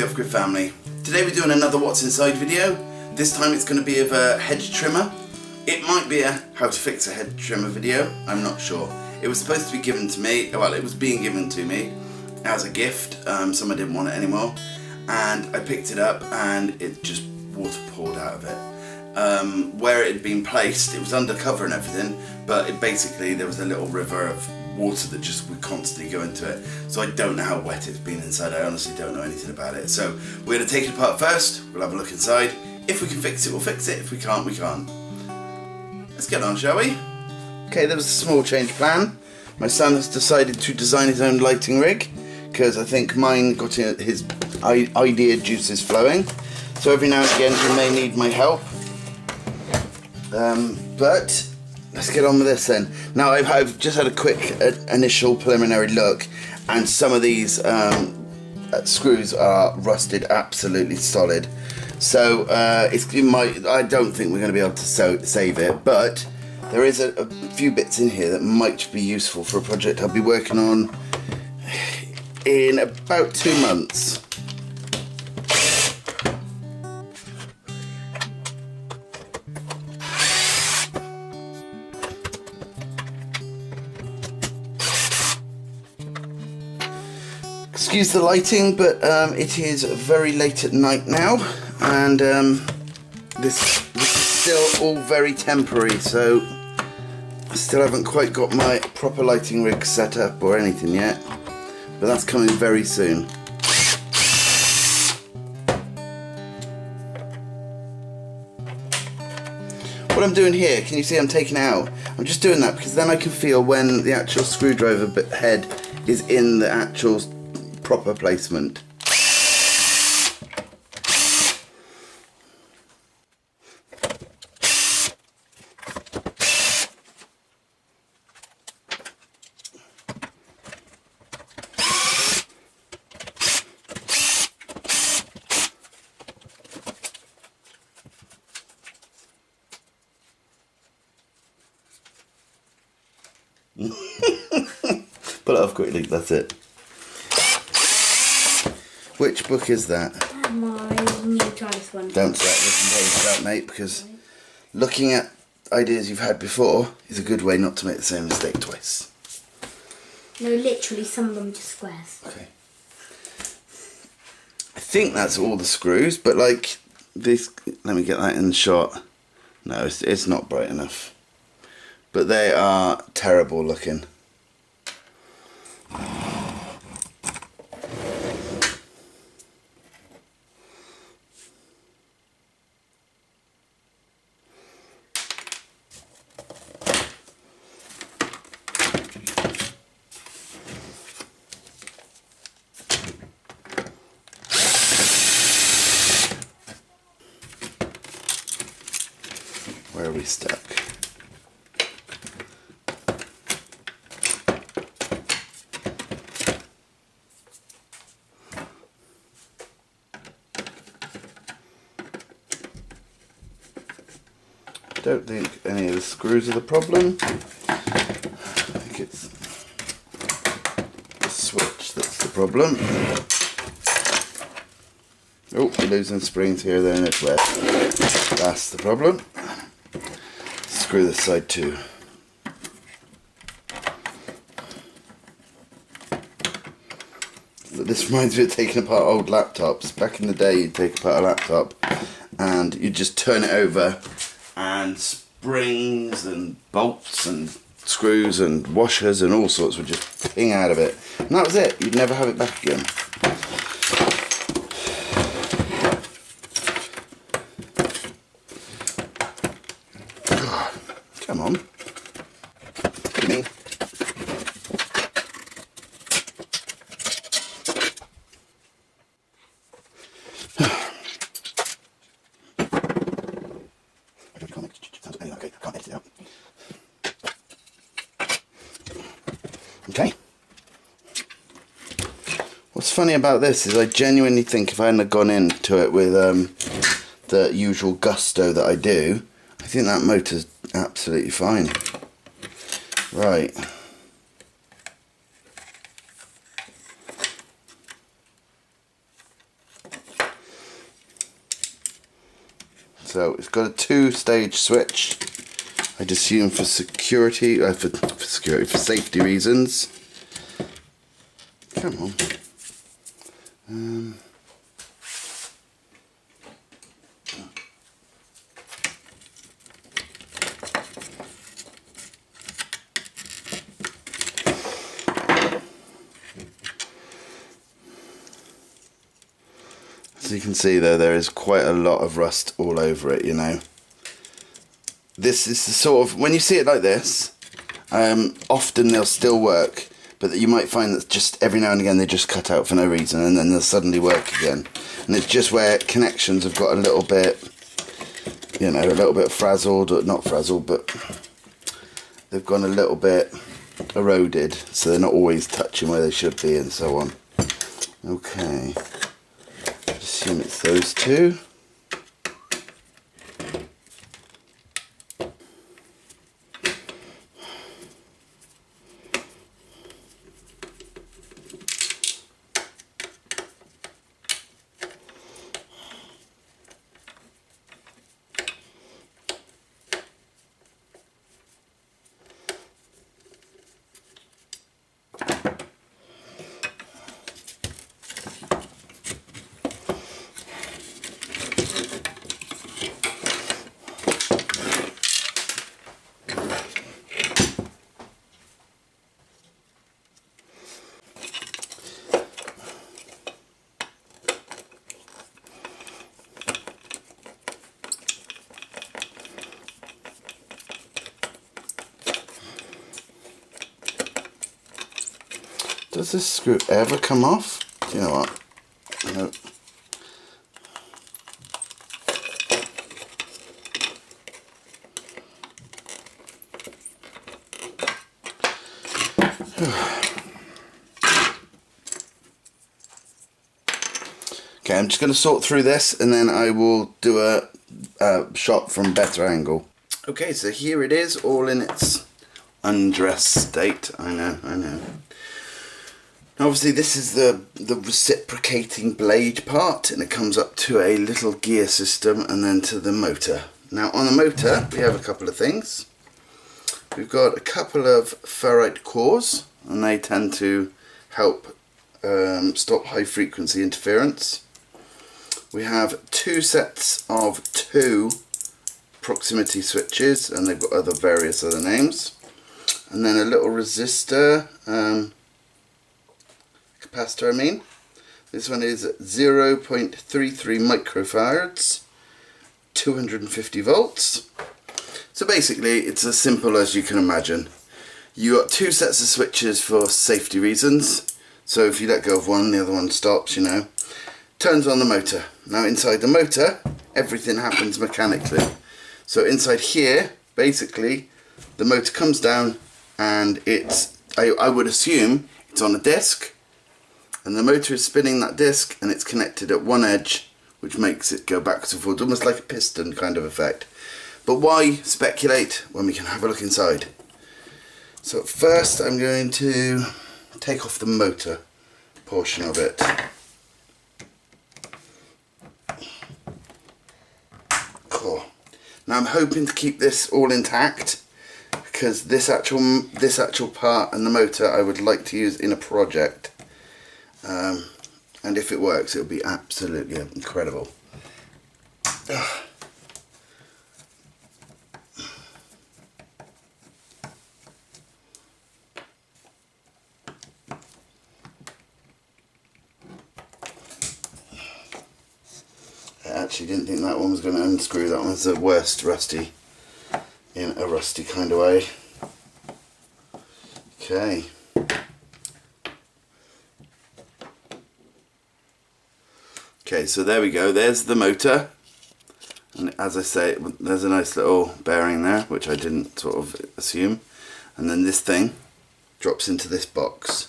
the Off-Grid family. Today we're doing another What's Inside video. This time it's going to be of a hedge trimmer. It might be a how to fix a hedge trimmer video, I'm not sure. It was supposed to be given to me, well it was being given to me as a gift. Someone didn't want it anymore and I picked it up and it just water poured out of it. Where it had been placed, it was undercover and everything, but basically there was a little river of water that just would constantly go into it. So I don't know how wet it's been inside. I honestly don't know anything about it. So we're going to take it apart first. We'll have a look inside. If we can fix it, we'll fix it. If we can't, we can't. Let's get on, shall we? Okay, there was a small change plan. My son has decided to design his own lighting rig because I think mine got his idea juices flowing. So every now and again he may need my help. But let's get on with this then. Now I've just had a quick initial preliminary look and some of these screws are rusted absolutely solid. So I don't think we're going to be able to save it, but there is a few bits in here that might be useful for a project I'll be working on in about 2 months. Excuse the lighting, but it is very late at night now, and this is still all very temporary, so I still haven't quite got my proper lighting rig set up or anything yet, but that's coming very soon. What I'm doing here, can you see I'm taking it out? I'm just doing that because then I can feel when the actual screwdriver head is in the actual proper placement. Pull it off quickly, that's it. Which book is that? Mine. Try this one. Don't start this page out, mate, because looking at ideas you've had before is a good way not to make the same mistake twice. No, literally, some of them are just squares. Okay. I think that's all the screws, but like this, let me get that in the shot. No, it's not bright enough. But they are terrible looking. Where are we stuck? I don't think any of the screws are the problem. I think it's the switch that's the problem. Oh, we're losing springs here, there, and it's wet. That's the problem. Screw this side too. This reminds me of taking apart old laptops. Back in the day, you'd take apart a laptop and you'd just turn it over, and springs and bolts and screws and washers and all sorts would just ping out of it. And that was it. You'd never have it back again. Come on. What do you mean? Okay. What's funny about this is I genuinely think if I hadn't gone into it with the usual gusto that I do, I think that motor's absolutely fine. Right. So it's got a 2-stage switch. I'd assume for security, for safety reasons. Come on. As you can see though, there is quite a lot of rust all over it, you know. This is the sort of, when you see it like this, often they'll still work, but you might find that just every now and again they just cut out for no reason and then they'll suddenly work again. And it's just where connections have got a little bit, you know, a little bit frazzled, or not frazzled, but they've gone a little bit eroded, so they're not always touching where they should be and so on. Okay. Assume it's those two. Does this screw ever come off? Do you know what? No. Okay, I'm just going to sort through this and then I will do a shot from a better angle. Okay, so here it is, all in its undressed state. I know. Now obviously this is the reciprocating blade part, and it comes up to a little gear system and then to the motor. Now on the motor we have a couple of things. We've got a couple of ferrite cores, and they tend to help stop high frequency interference. We have 2 sets of 2 proximity switches, and they've got various other names, and then a little resistor, capacitor I mean. This one is 0.33 microfarads, 250 volts. So basically it's as simple as you can imagine. You got 2 sets of switches for safety reasons, so if you let go of one the other one stops, you know. Turns on the motor. Now inside the motor everything happens mechanically. So inside here basically the motor comes down and it's, I would assume it's on a disc, and the motor is spinning that disc and it's connected at one edge, which makes it go backwards and forwards, almost like a piston kind of effect. But why speculate when we can have a look inside? So first I'm going to take off the motor portion of it. Cool. Now I'm hoping to keep this all intact, because this actual part and the motor I would like to use in a project. And if it works, it'll be absolutely incredible. Ugh. I actually didn't think that one was going to unscrew. That one's the worst rusty, in a rusty kind of way. Okay. Okay, so there we go, there's the motor, and as I say, there's a nice little bearing there, which I didn't sort of assume, and then this thing drops into this box.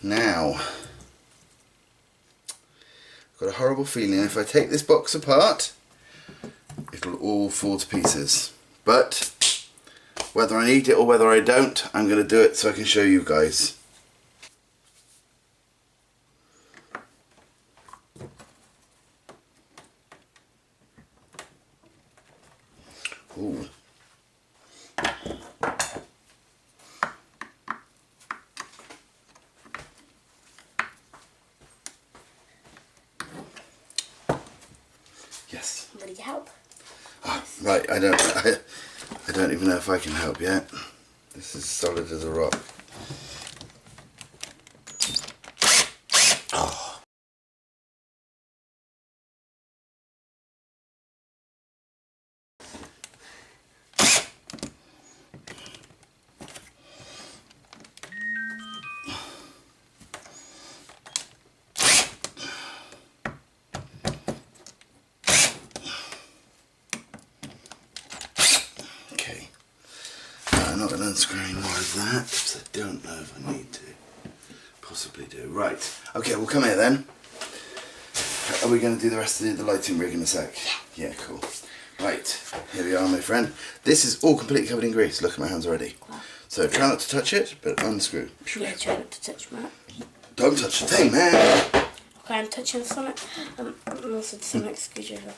Now, I've got a horrible feeling if I take this box apart, it'll all fall to pieces, but whether I need it or whether I don't, I'm going to do it so I can show you guys. Ooh. Yes. Somebody help. Oh, right, I don't even know if I can help yet. This is solid as a rock. Oh. Okay. I'm not going to unscrew any more of that because I don't know if I need to. Possibly do. Right. Okay, we'll come here then. Are we going to do the rest of the lighting rig in a sec? Yeah, cool. Right, here we are, my friend. This is all completely covered in grease. Look at my hands already. So try not to touch it, but unscrew. Yeah, try not to touch that. Don't touch the thing, man. Okay, I'm touching the Sonic. I'm also the Sonic screwdriver.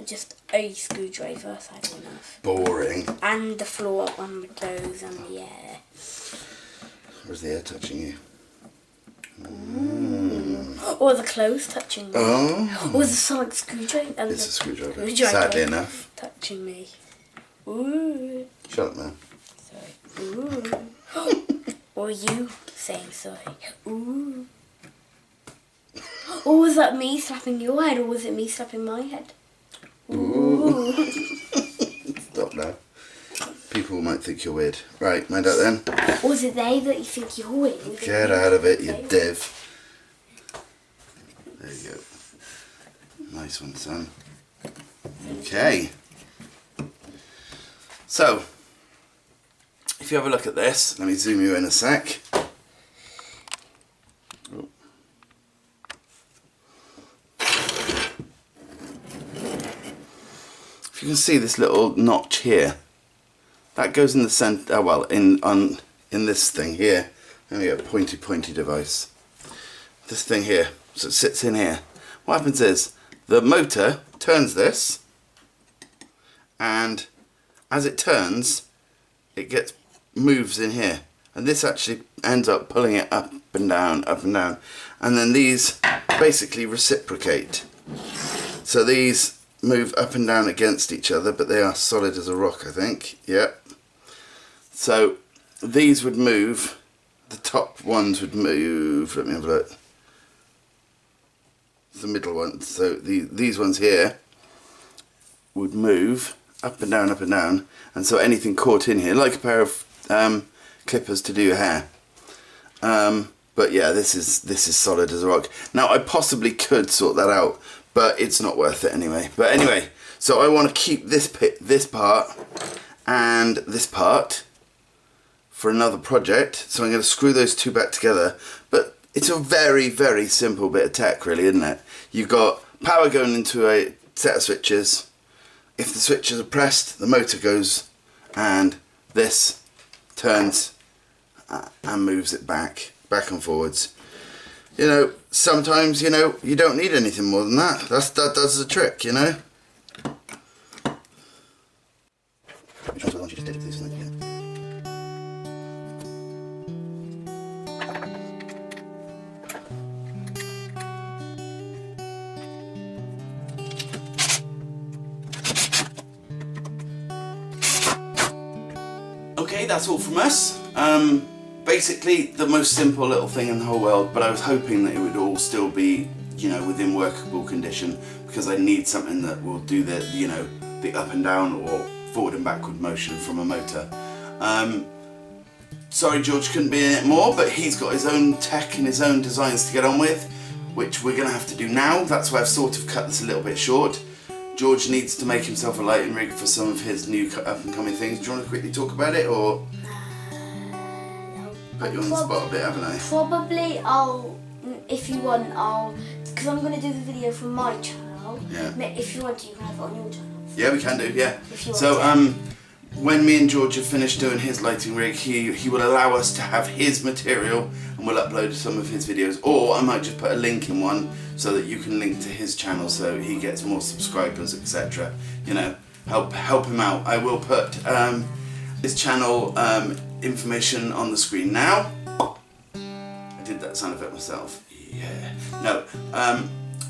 Just a screwdriver, sadly enough. Boring. And the floor on with those and the air. Where's the air touching you? Or the clothes touching me. Oh. Or the Sonic screwdriver. And It's a screwdriver. screwdriver Sadly enough. touching me. Ooh. Shut up, man. Sorry. Ooh. Or you saying sorry. Ooh. Or was that me slapping your head, or was it me slapping my head? Ooh. Stop now. People might think you're weird. Right, mind out then. Or was it they that you think you're weird? Get out of it, you div. There you go. Nice one, son. Okay. So, if you have a look at this, let me zoom you in a sec. Oh. If you can see this little notch here, that goes in the center. Oh, well, in this thing here. There we go, pointy device. This thing here, so it sits in here. What happens is the motor turns this, and as it turns, it moves in here, and this actually ends up pulling it up and down, and then these basically reciprocate. So these move up and down against each other, but they are solid as a rock, I think. Yep. So these would move, the top ones would move, let me have a look. The middle ones, so these ones here would move up and down, and so anything caught in here, like a pair of clippers to do your hair. But yeah, this is solid as a rock. Now I possibly could sort that out, but it's not worth it anyway. But anyway, so I want to keep this part and this part for another project, so I'm going to screw those two back together. But it's a very, very simple bit of tech, really, isn't it? You've got power going into a set of switches. If the switches are pressed, the motor goes, and this turns and moves it back and forwards. You know, sometimes, you know, you don't need anything more than that. That does the trick, you know. Which ones I want you to stick to this one again. Okay, that's all from us. Basically the most simple little thing in the whole world, but I was hoping that it would all still be, you know, within workable condition, because I need something that will do the, you know, the up and down or forward and backward motion from a motor. Sorry George couldn't be in it more, but he's got his own tech and his own designs to get on with, which we're going to have to do now. That's why I've sort of cut this a little bit short. George needs to make himself a lighting rig for some of his new up and coming things. Do you want to quickly talk about it, or? No. Put you on the spot a bit, haven't I? Probably if you want, because I'm going to do the video from my channel. Yeah. If you want to, you can have it on your channel. Yeah, we can do, yeah. If you want So, to. when me and George have finished doing his lighting rig, he will allow us to have his material, and we'll upload some of his videos, or I might just put a link in one so that you can link to his channel so he gets more subscribers, etc. You know, help him out. I will put his channel information on the screen now. I did that sound effect myself. Yeah. No.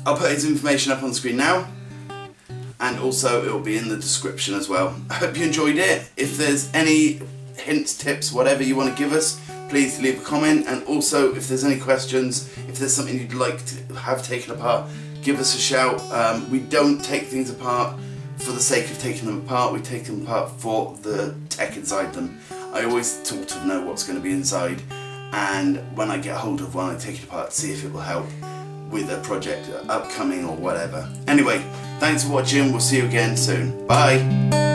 I'll put his information up on the screen now, and also it will be in the description as well. I hope you enjoyed it. If there's any hints, tips, whatever you want to give us, please leave a comment. And also, if there's any questions, if there's something you'd like to have taken apart, give us a shout. We don't take things apart for the sake of taking them apart. We take them apart for the tech inside them. I always sort of know what's going to be inside, and when I get hold of one, I take it apart to see if it will help with a project upcoming or whatever. Anyway, thanks for watching. We'll see you again soon. Bye.